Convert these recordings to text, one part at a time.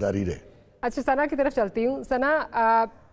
जारी रहे। अच्छा, सना की तरफ चलती हूँ। सना,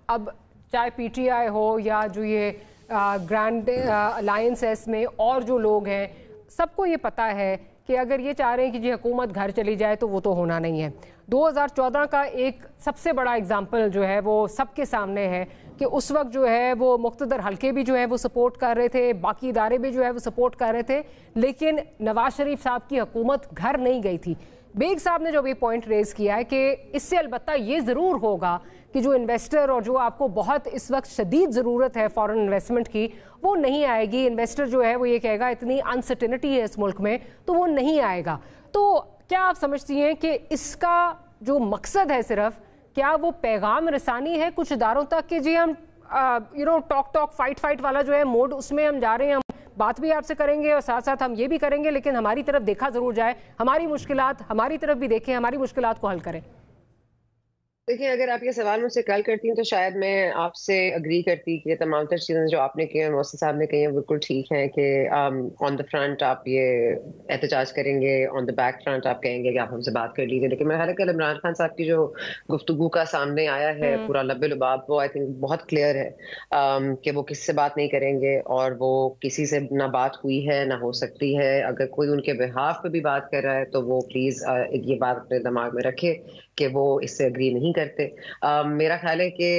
अब चाहे पीटीआई हो या जो ये ग्रैंड अलायंस है, इसमें और जो लोग हैं, सबको ये पता है कि अगर ये चाह रहे हैं कि जी हुकूमत घर चली जाए तो वो तो होना नहीं है। 2014 का एक सबसे बड़ा एग्जाम्पल जो है वो सबके सामने है कि उस वक्त जो है वो मुक़्तदर हल्के भी जो है वो सपोर्ट कर रहे थे, बाकी इदारे भी जो है वो सपोर्ट कर रहे थे, लेकिन नवाज शरीफ साहब की हुकूमत घर नहीं गई थी। बेग साहब ने जो भी पॉइंट रेज़ किया है कि इससे अलबत्ता ये ज़रूर होगा कि जो इन्वेस्टर और जो आपको बहुत इस वक्त शदीद ज़रूरत है फॉरेन इन्वेस्टमेंट की, वो नहीं आएगी। इन्वेस्टर जो है वो ये कहेगा इतनी अनसर्टेनिटी है इस मुल्क में, तो वो नहीं आएगा। तो क्या आप समझती हैं कि इसका जो मकसद है सिर्फ, क्या वो पैगाम रसानी है कुछ इदारों तक कि जी हम टॉक फाइट वाला जो है मोड, उसमें हम जा रहे हैं, हम बात भी आपसे करेंगे और साथ साथ हम ये भी करेंगे, लेकिन हमारी तरफ देखा ज़रूर जाए, हमारी मुश्किलात हमारी तरफ भी देखें, हमारी मुश्किलात को हल करें? देखिए, अगर आप ये सवाल मुझसे कल करती हैं तो शायद मैं आपसे अग्री करती कि तमाम तर चीज़ें जो आपने की हैं, मोहसिन साहब ने कही हैं, बिल्कुल ठीक हैं कि ऑन द फ्रंट आप ये एहतजाज करेंगे, ऑन द बैक फ्रंट आप कहेंगे कि आप हमसे बात कर लीजिए। लेकिन मेरा ख्याल है कि इमरान खान साहब की जो गुफ्तगू का सामने आया है पूरा लब्बे लुबाब, वो आई थिंक बहुत क्लियर है कि वो किसी से बात नहीं करेंगे और वो किसी से ना बात हुई है ना हो सकती है। अगर कोई उनके बिहाफ पे भी बात कर रहा है तो वो प्लीज़ ये बात अपने दिमाग में रखे कि वो इससे अग्री नहीं करते। मेरा ख्याल है कि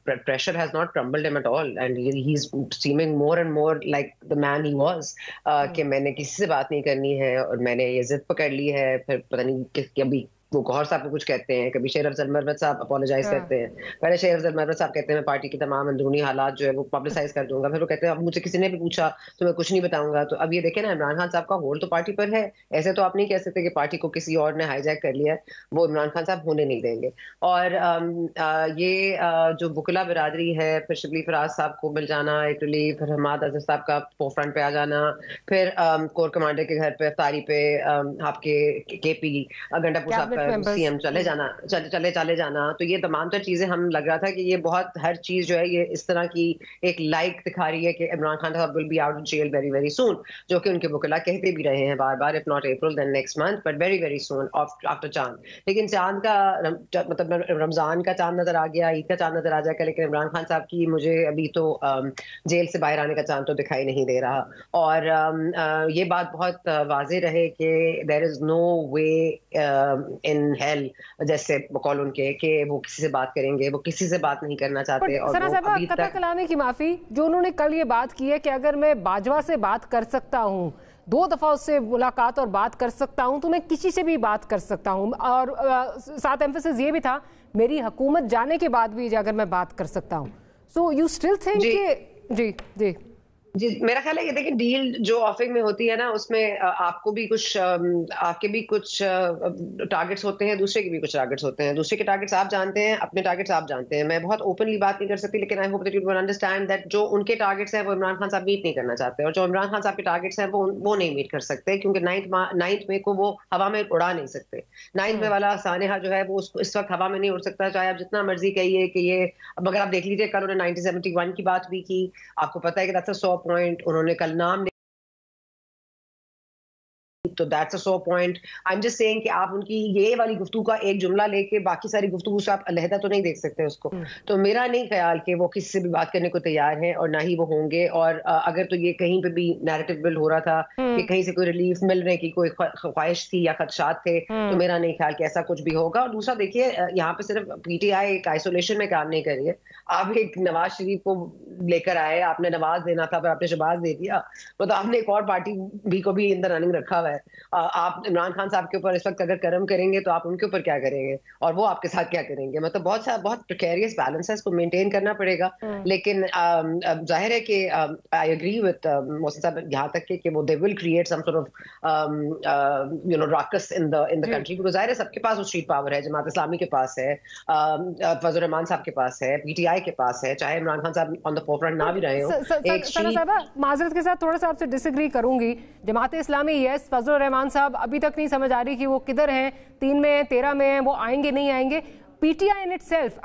pressure has not crumbled him at all and he is seeming more and more like the man he was, कि मैंने किसी से बात नहीं करनी है और मैंने ये जिद पकड़ ली है। फिर पता नहीं कि अभी वो गौहर साहब को कुछ कहते हैं, कभी शेर अफजल मरवत साहब अपोलोजाइज करते हैं, पहले शेर अफजल मरवत साहब कहते हैं मैं पार्टी की तमाम अंदरूनी हालात जो है वो पब्लिसाइज कर दूंगा, फिर वो कहते हैं अब मुझे किसी ने भी पूछा तो मैं कुछ नहीं बताऊंगा। तो अब ये देखें ना, इमरान खान साहब का होल्ड तो पार्टी पर है, ऐसे तो आप नहीं कह सकते कि पार्टी को किसी और ने हाईजैक कर लिया है, वो इमरान खान साहब होने नहीं देंगे। और ये जो वकला बिरादरी है, फिर शबली फराज साहब को मिल जाना एक रिलीफ, फिर हमाद अजहर साहब का फोरफ्रंट पे आ जाना, फिर कोर कमांडर के घर पे अफ्तारी पे आपके केपी गंडापुर साहब सीएम चले जाना, तो ये तमाम तर चीजें हम लग रहा था कि ये बहुत हर चीज जो है ये इस तरह की एक लाइक दिखा रही है कि इमरान खान साहब will be out of jail very very soon, जो कि उनके वकला कहते भी रहे हैं बार बार, if not April then next month but very very soon after चांद। लेकिन चांद का मतलब रमजान का चांद नजर आ गया, ईद का चांद नजर आ जाएगा, लेकिन इमरान खान साहब की मुझे अभी तो जेल से बाहर आने का चांद तो दिखाई नहीं दे रहा। और ये बात बहुत वाज़ेह रहे कि there is no way in hell, जैसे बकौल उनके, कि वो किसी से बात करेंगे, वो किसी से बात नहीं करना चाहते। और सना साहब, कतल कलामी की माफी, जो उन्होंने कल ये बात की है कि अगर मैं बाजवा से बात कर सकता हूँ, 2 दफा उससे मुलाकात और बात कर सकता हूँ, तो मैं किसी से भी बात कर सकता हूँ। और साथ एम्फेसिस ये भी था मेरी हुकूमत जाने के बाद भी अगर मैं बात कर सकता हूँ। सो यू स्टिल थिंक कि जी जी जी, मेरा ख्याल है कि देखिए डील जो ऑफिंग में होती है ना, उसमें आपको भी कुछ आपके भी कुछ टारगेट्स होते हैं, दूसरे के भी कुछ टारगेट्स होते हैं। दूसरे के टारगेट्स आप जानते हैं, अपने टारगेट्स आप जानते हैं। मैं बहुत ओपनली बात नहीं कर सकती, लेकिन I hope that you will understand that जो उनके टारगेट्स हैं वो इमरान खान साहब मीट नहीं करना चाहते, और जो इमरान खान साहब के टारगेट्स हैं वो नहीं मीट कर सकते, क्योंकि 9 मई को वो हवा में उड़ा नहीं सकते। 9 मई वाला सानेहा जो है वो इस वक्त हवा में नहीं उड़ सकता, चाहे आप जितना मर्जी कहिए कि ये। अब अगर आप देख लीजिए, कल उन्होंने 1971 की बात भी की, आपको पता है कि दैट्स अ 100 पॉइंट, उन्होंने कल नाम, तो that's a 100 point. I am just saying कि आप उनकी ये वाली गुफ्तगू का एक जुमला लेके बाकी सारी गुफ्तगू से आप अलहदा तो नहीं देख सकते उसको। तो मेरा नहीं ख्याल कि वो किसी से भी बात करने को तैयार हैं, और ना ही वो होंगे। और अगर तो ये कहीं पे भी नैरेटिव बिल्ड हो रहा था कि कहीं से कोई रिलीफ मिलने की कोई ख्वाहिश थी या खदशात थे, तो मेरा नहीं ख्याल कि ऐसा कुछ भी होगा। और दूसरा देखिए, यहाँ पे सिर्फ पीटीआई एक आइसोलेशन में काम नहीं कर रही है। आप एक नवाज शरीफ को लेकर आए, आपने नवाज देना था, फिर आपने शहबाज दे दिया, तो आपने एक और पार्टी भी को भी अंदर रनिंग रखा हुआ है। आप इमरान खान साहब के ऊपर इस वक्त अगर करम करेंगे तो आप उनके ऊपर क्या करेंगे, और वो आपके साथ क्या करेंगे? मतलब बहुत प्रिकेरियस बैलेंस है, इसको मेंटेन करना पड़ेगा। लेकिन जाहिर है कि आई एग्री विद मोहसिन साहब यहाँ तक कि वो they will create some sort of ruckus in the country, because जाहिर है सबके पास वो स्ट्रीट पावर है। जमात इस्लामी के पास है, फजल रहमान साहब के पास है, पीटीआई के पास है, चाहे इमरान खान साहब ऑन द फोरफ्रंट ना भी रहे हो। माजरत के साथ थोड़ा सा आपसे डिसएग्री करूंगी। जमात इस्लामी यस, फजल रहमान साहब अभी तक नहीं समझ आ रही कि वो किधर हैं, 3 में 13 में हैं, वो आएंगे नहीं आएंगे। पीटीआई इन इटसेल्फ,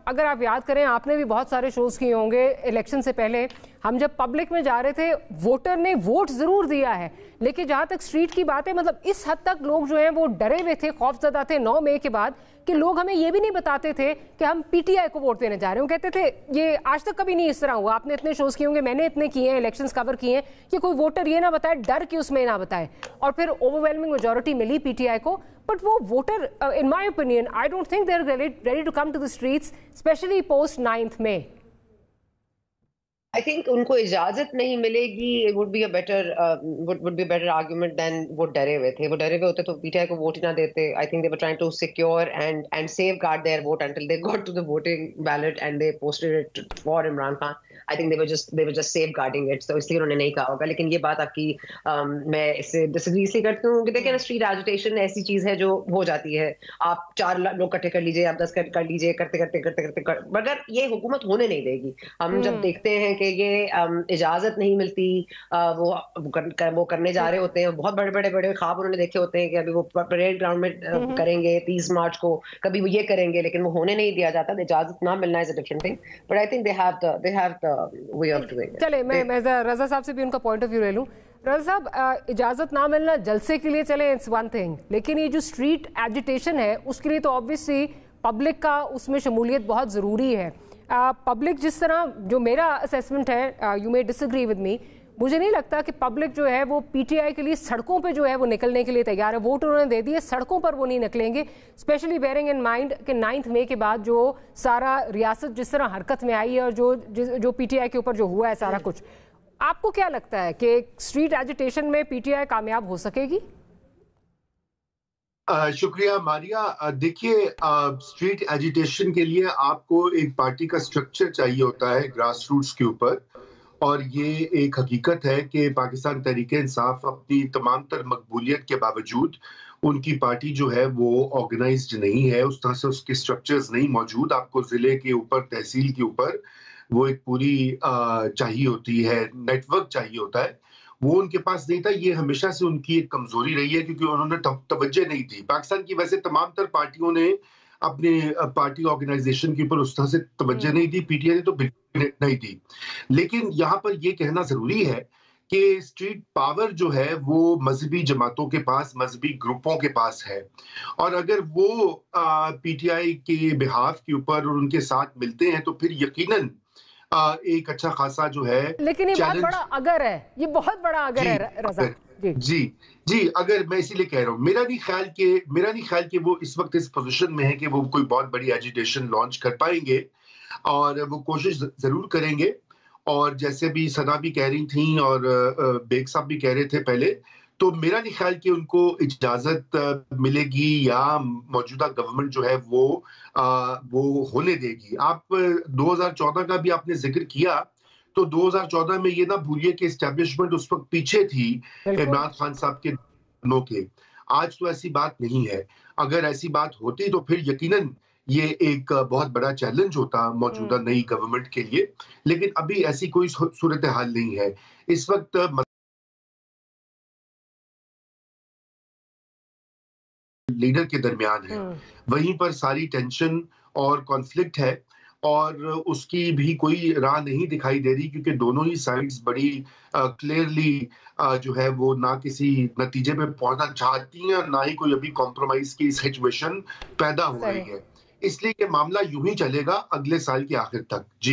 अगर आप याद करें, आपने भी बहुत सारे शोज किए होंगे इलेक्शन से पहले, ہم جب پبلک میں جا رہے تھے ووٹر نے ووٹ ضرور دیا ہے، لیکن جہاں تک اسٹریٹ کی بات ہے مطلب اس حد تک لوگ جو ہیں وہ ڈرے ہوئے تھے، خوف زدہ تھے 9 مئی کے بعد کہ لوگ ہمیں یہ بھی نہیں بتاتے تھے کہ ہم پی ٹی آئی کو ووٹ دینے جا رہے ہیں. وہ کہتے تھے یہ آج تک کبھی نہیں اس طرح ہوا، آپ نے اتنے شوز کیے ہوں گے، میں نے اتنے کیے ہیں، الیکشنز کور کیے ہیں، کہ کوئی ووٹر یہ نہ بتائے، ڈر کہ اس میں نہ بتائے. اور پھر اوور ویلمنگ میجورٹی ملی پی ٹی آئی کو. بٹ وہ voter in my opinion I don't think they're ready to come to the streets especially post 9th May. I think ان کو اجازت نہیں ملے گی. it would be a better argument than وہ ڈرے ہوئے تھے. وہ ڈرے ہوئے ہوتے تو پی ٹی آئی کو ووٹ ہی نہ دیتے. I think they were trying to secure and safeguard their vote until they got to the voting ballot and they posted it for Imran Khan. I think they were just safeguarding it. So اس لیے انہوں نے نہیں کہا ہوگا. لیکن یہ بات آپ کی میں اس سے ڈسگری اس لیے کرتی ہوں کہ دیکھیں نا اسٹریٹ ایجیٹیشن ایسی چیز ہے جو ہو جاتی ہے. آپ 4 لوگ اکٹھے کر لیجیے، آپ 10 کر لیجیے، کرتے مگر یہ حکومت ہونے نہیں دے گی. ہم جب دیکھتے ہیں کہ یہ اجازت نہیں ملتی، وہ کرنے جا رہے ہوتے ہیں، بہت بڑے خواب انہوں نے دیکھے ہوتے ہیں کہ ابھی وہ پریڈ گراؤنڈ میں کریں گے 30 مارچ کو، کبھی وہ یہ کریں گے، لیکن وہ ہونے نہیں دیا جاتا. اجازت نہ ملنا is a different thing, but I think they have the way of doing it. چلے میں رضا صاحب سے بھی ان کا پوائنٹ آف ویو لے لوں. رضا صاحب، اجازت نہ ملنا جلسے کے لیے چلے اٹس ون تھنگ، لیکن یہ جو اسٹریٹ ایجیٹیشن ہے اس کے لیے تو آبویسلی پبلک کا اس میں شمولیت بہت ضروری ہے. پبلک جس طرح، جو میرا اسیسمنٹ ہے، you may disagree with me, مجھے نہیں لگتا کہ پبلک جو ہے وہ پی ٹی آئی کے لیے سڑکوں پہ جو ہے وہ نکلنے کے لیے تیار ہے. ووٹ انہوں نے دے دیے، سڑکوں پر وہ نہیں نکلیں گے، اسپیشلی بیئرنگ ان مائنڈ کہ 9 مئی کے بعد جو سارا ریاست جس طرح حرکت میں آئی ہے اور جو پی ٹی آئی کے اوپر جو ہوا ہے سارا کچھ. آپ کو کیا لگتا ہے کہ اسٹریٹ ایجیٹیشن میں پی ٹی آئی کامیاب ہو سکے گی؟ شکریہ ماریا. دیکھیے، اسٹریٹ ایجیٹیشن کے لیے آپ کو ایک پارٹی کا سٹرکچر چاہیے ہوتا ہے گراس روٹس کے اوپر، اور یہ ایک حقیقت ہے کہ پاکستان تحریک انصاف اپنی تمام تر مقبولیت کے باوجود ان کی پارٹی جو ہے وہ آرگنائزڈ نہیں ہے، اس طرح سے اس کے سٹرکچرز نہیں موجود. آپ کو ضلع کے اوپر، تحصیل کے اوپر وہ ایک پوری چاہیے ہوتی ہے، نیٹ ورک چاہیے ہوتا ہے، وہ ان کے پاس نہیں تھا. یہ ہمیشہ سے ان کی ایک کمزوری رہی ہے کیونکہ انہوں نے توجہ نہیں دی. پاکستان کی ویسے تمام تر پارٹیوں نے اپنے پارٹی آرگنائزیشن کے اوپر اس طرح سے توجہ نہیں دی، پی ٹی آئی نے تو بالکل نہیں دی. لیکن یہاں پر یہ کہنا ضروری ہے کہ اسٹریٹ پاور جو ہے وہ مذہبی جماعتوں کے پاس، مذہبی گروپوں کے پاس ہے، اور اگر وہ پی ٹی آئی کے بہاف کے اوپر اور ان کے ساتھ ملتے ہیں تو پھر یقیناً ایک اچھا خاصا جو ہے. لیکن یہ بہت بڑا اگر ہے، یہ بہت بڑا اگر ہے رضا. جی اگر میں اسی لیے کہہ رہا ہوں، میرا نہیں خیال کہ وہ اس وقت اس پوزیشن میں ہے کہ وہ کوئی بہت بڑی ایجیٹیشن لانچ کر پائیں گے، اور وہ کوشش ضرور کریں گے. اور جیسے بھی ثنا بھی کہہ رہی تھیں اور بیگ صاحب بھی کہہ رہے تھے پہلے، تو میرا نہیں خیال کہ ان کو اجازت ملے گی یا موجودہ گورنمنٹ جو ہے وہ ہونے دے گی. آپ 2014 کا بھی آپ نے ذکر کیا، تو 2014 میں یہ نہ بھولیے کہ اسٹیبلشمنٹ اس وقت پیچھے تھی عمران خان صاحب کے دنوں کے. آج تو ایسی بات نہیں ہے. اگر ایسی بات ہوتی تو پھر یقیناً یہ ایک بہت بڑا چیلنج ہوتا موجودہ نئی گورنمنٹ کے لیے، لیکن ابھی ایسی کوئی صورتحال نہیں ہے. اس وقت لیڈر کے درمیان ہے، وہیں پر ساری ٹینشن اور کانفلکٹ ہے، اور اس کی بھی کوئی راہ نہیں دکھائی دے رہی، کیونکہ دونوں ہی سائڈز بڑی کلیئرلی جو ہے وہ نہ کسی نتیجے پہ پہنچنا چاہتی ہیں اور نہ ہی کوئی ابھی کمپرومائز کی سچویشن پیدا ہو رہی ہے. اس لیے یہ معاملہ یوں ہی چلے گا اگلے سال کے آخر تک. جی